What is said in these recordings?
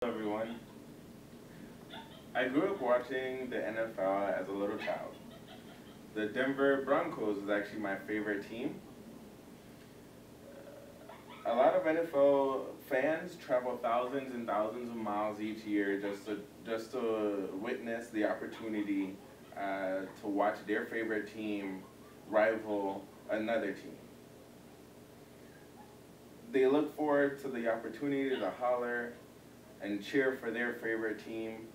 Hello everyone. I grew up watching the NFL as a little child. The Denver Broncos is actually my favorite team. A lot of NFL fans travel thousands and thousands of miles each year just to witness the opportunity to watch their favorite team rival another team. They look forward to the opportunity to holler and cheer for their favorite team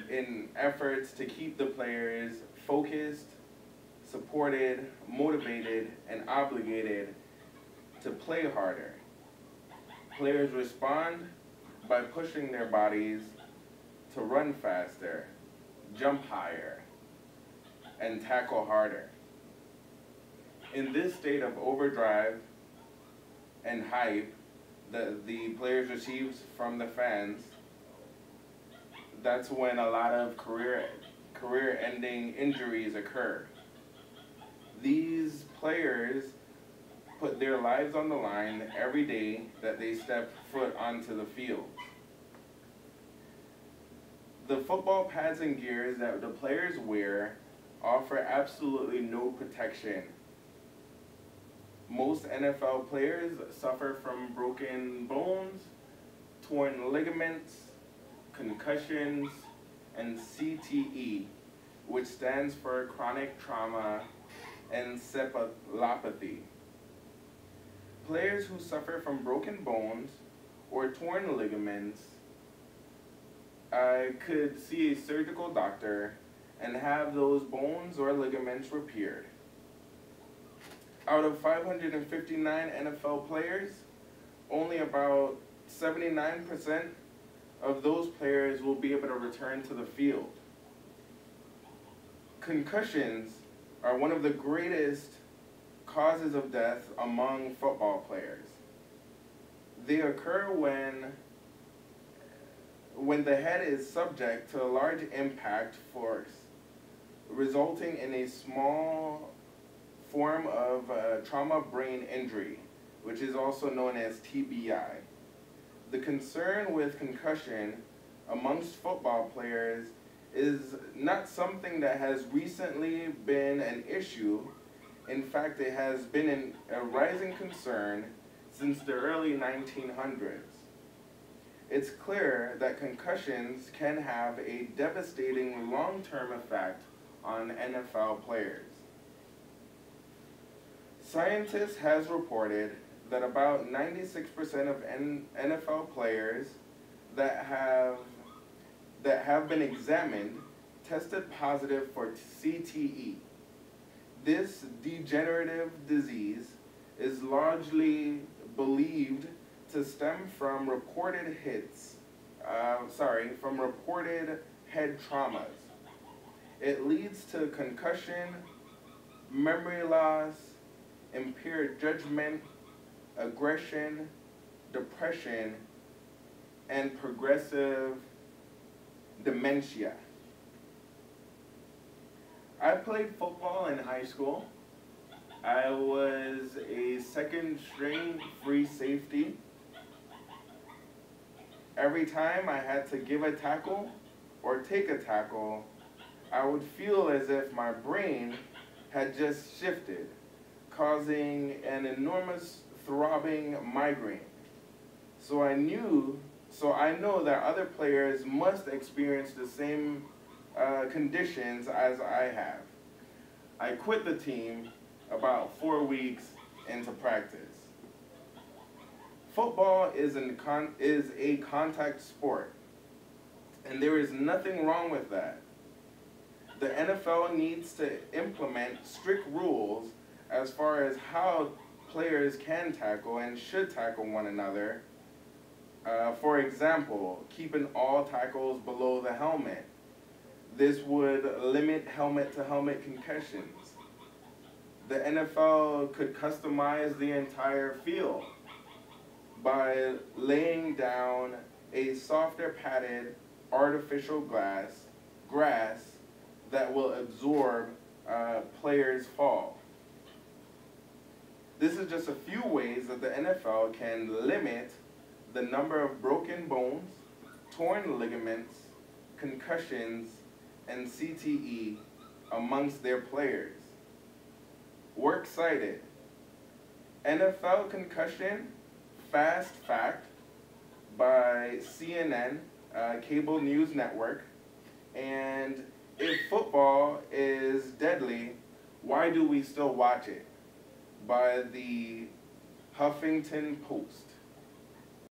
in efforts to keep the players focused, supported, motivated, and obligated to play harder. Players respond by pushing their bodies to run faster, jump higher, and tackle harder. In this state of overdrive and hype that the players receives from the fans, that's when a lot of career-ending injuries occur. These players put their lives on the line every day that they step foot onto the field. The football pads and gears that the players wear offer absolutely no protection. Most NFL players suffer from broken bones, torn ligaments, concussions, and CTE, which stands for chronic trauma encephalopathy. Players who suffer from broken bones or torn ligaments could see a surgical doctor and have those bones or ligaments repaired. Out of 559 NFL players, only about 79% of those players will be able to return to the field. Concussions are one of the greatest causes of death among football players. They occur when the head is subject to a large impact force, resulting in a small form of trauma brain injury, which is also known as TBI. The concern with concussion amongst football players is not something that has recently been an issue. In fact, it has been a rising concern since the early 1900s. It's clear that concussions can have a devastating long-term effect on NFL players. Scientists has reported that about 96% of NFL players that have been examined tested positive for CTE. This degenerative disease is largely believed to stem from reported head traumas. It leads to concussion, memory loss, impaired judgment, aggression, depression, and progressive dementia. I played football in high school. I was a second string free safety. Every time I had to give a tackle or take a tackle, I would feel as if my brain had just shifted, causing an enormous throbbing migraine. So I know that other players must experience the same conditions as I have. I quit the team about 4 weeks into practice. Football is a contact sport, and there is nothing wrong with that. The NFL needs to implement strict rules as far as how players can tackle and should tackle one another. For example, keeping all tackles below the helmet. This would limit helmet-to-helmet concussions. The NFL could customize the entire field by laying down a softer padded artificial grass that will absorb players' fall. This is just a few ways that the NFL can limit the number of broken bones, torn ligaments, concussions, and CTE amongst their players. Works cited: NFL concussion, fast fact by CNN, cable news network, and if football is deadly, why do we still watch it? By the Huffington Post.